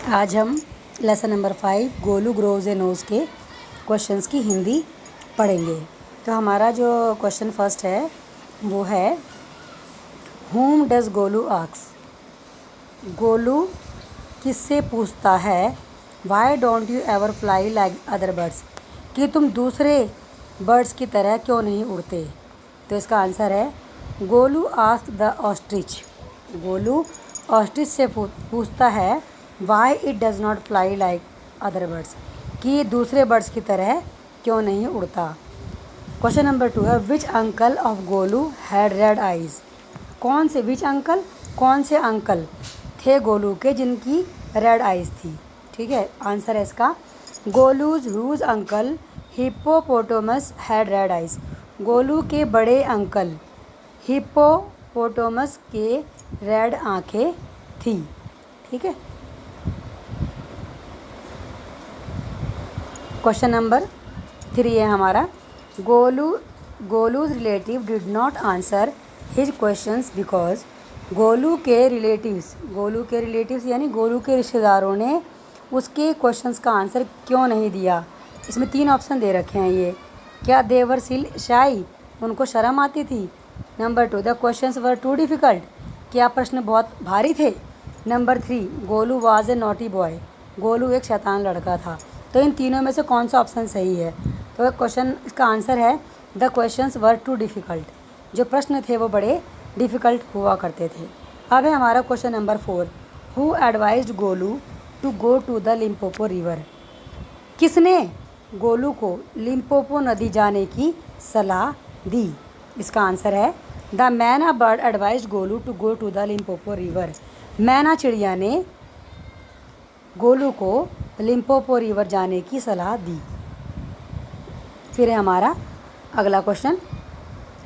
आज हम lesson number 5 Golu groves ए nose के क्वेश्चंस की हिंदी पढ़ेंगे। तो हमारा जो क्वेश्चन फर्स्ट है वो है whom does Golu ask. Golu किससे पूछता है why don't you ever fly like other birds, कि तुम दूसरे बर्ड्स की तरह क्यों नहीं उड़ते। तो इसका आंसर है Golu ask the ostrich. Golu ostrich से पूछता है why it does not fly like other birds, कि दूसरे बर्ड्स की तरह क्यों नहीं उड़ता। क्वेश्चन नंबर 2 है which uncle of Golu had red eyes. कौन से कौन से अंकल थे गोलू के जिनकी रेड आइज़ थी। ठीक है, आंसर है इसका Golu's whose uncle hippopotamus had red eyes. Golu के बड़े अंकल हिप्पोपोटामस के रेड आँखें थी। ठीक है। क्वेश्चन नंबर 3 है हमारा Golu's relative did not answer his questions because. Golu के रिलेटिव्स यानी गोलू के रिश्तेदारों ने उसके क्वेश्चंस का आंसर क्यों नहीं दिया। इसमें 3 ऑप्शन दे रखे हैं ये। क्या दे वर सिल शाई, उनको शर्म आती थी। Number 2 the questions were too difficult, क्या प्रश्न बहुत भारी थे। Number 3 Golu was a naughty boy, Golu एक शैतान लड़का था। तो इन तीनों में से कौन सा ऑप्शन सही है। तो क्वेश्चन इसका आंसर है the questions were too difficult, जो प्रश्न थे वो बड़े डिफ़िकल्ट हुआ करते थे। अब है हमारा question number 4 who advised Golu to go to the Limpopo river. किसने गोलू को लिम्पोपो नदी जाने की सलाह दी। इसका आंसर है the myna bird advised Golu to go to the Limpopo river. मैना चिड़िया ने गोलू को लिम्पोपो रिवर जाने की सलाह दी। फिर है हमारा अगला question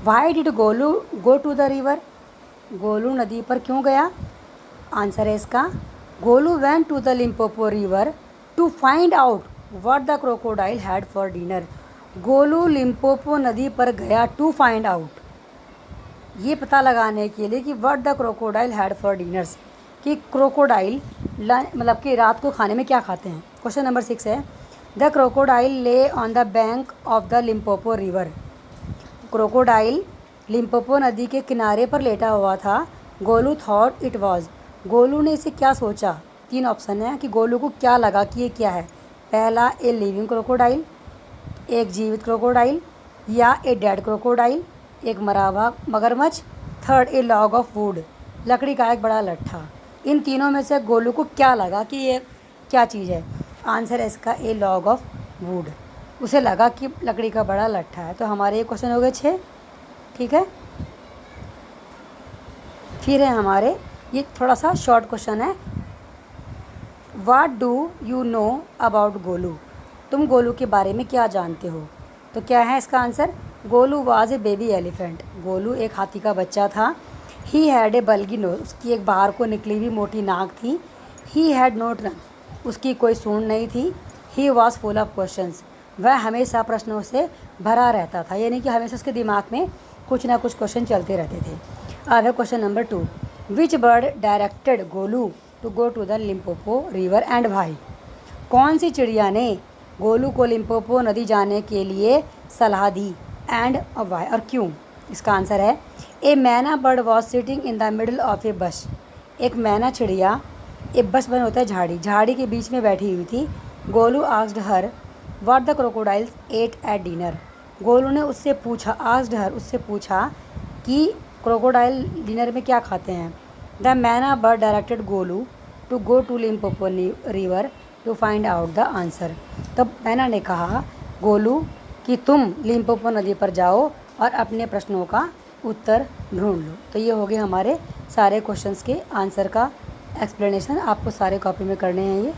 why did Golu go to the river. Golu नदी पर क्यों गया। आंसर है इसका Golu went to the Limpopo river to find out what the crocodile had for dinner. Golu Limpopo नदी पर गया टू फाइंड आउट, ये पता लगाने के लिए कि what the crocodile had for dinners, कि क्रोकोडाइल मतलब कि रात को खाने में क्या खाते हैं। क्वेश्चन नंबर 6 है द क्रोकोडाइल ले on the bank of the Limpopo river. Crocodile Limpopo नदी के किनारे पर लेटा हुआ था। Golu thought it was, Golu ने इसे क्या सोचा। 3 ऑप्शन है कि गोलू को क्या लगा कि ये क्या है। पहला ए लिविंग क्रोकोडाइल, एक जीवित क्रोकोडाइल, या ए डेड क्रोकोडाइल, एक मरा हुआ मगरमच्छ, third A log of would, लकड़ी का एक बड़ा लट्ठा। इन तीनों में से गोलू को क्या लगा कि ये क्या चीज़ है। आंसर है इसका ए लॉग ऑफ वुड, उसे लगा कि लकड़ी का बड़ा लट्ठा है। तो हमारे ये क्वेश्चन हो गए 6। ठीक है। फिर है हमारे ये थोड़ा सा शॉर्ट क्वेश्चन है what do you know about Golu. तुम गोलू के बारे में क्या जानते हो। तो क्या है इसका answer Golu was a baby elephant. Golu एक हाथी का बच्चा था। ही हैड ए बल्गी नोज, उसकी एक बाहर को निकली हुई मोटी नाक थी। ही हैड नो टंग, उसकी कोई सूंड नहीं थी। He was full of questions, वह हमेशा प्रश्नों से भरा रहता था, यानी कि हमेशा उसके दिमाग में कुछ ना कुछ क्वेश्चन चलते रहते थे। अब है question number 2 which bird directed Golu to go to the Limpopo river and why. कौन सी चिड़िया ने गोलू को लिम्पोपो नदी जाने के लिए सलाह दी एंड वाई, और क्यों। इसका आंसर है a maina bird was sitting in the middle of a bush. एक मैना चिड़िया, एक बश बन होता है झाड़ी के बीच में बैठी हुई थी। Golu asked her what the crocodiles ate at dinner. Golu ने उससे पूछा उससे पूछा कि क्रोकोडाइल डिनर में क्या खाते हैं। The myna bird directed Golu to go to Limpopo river to find out the answer. तब मैना ने कहा गोलू कि तुम लिम्पोपो नदी पर जाओ और अपने प्रश्नों का उत्तर ढूंढ लो। तो ये हो गए हमारे सारे क्वेश्चंस के आंसर का एक्सप्लेनेशन। आपको सारे कॉपी में करने हैं ये।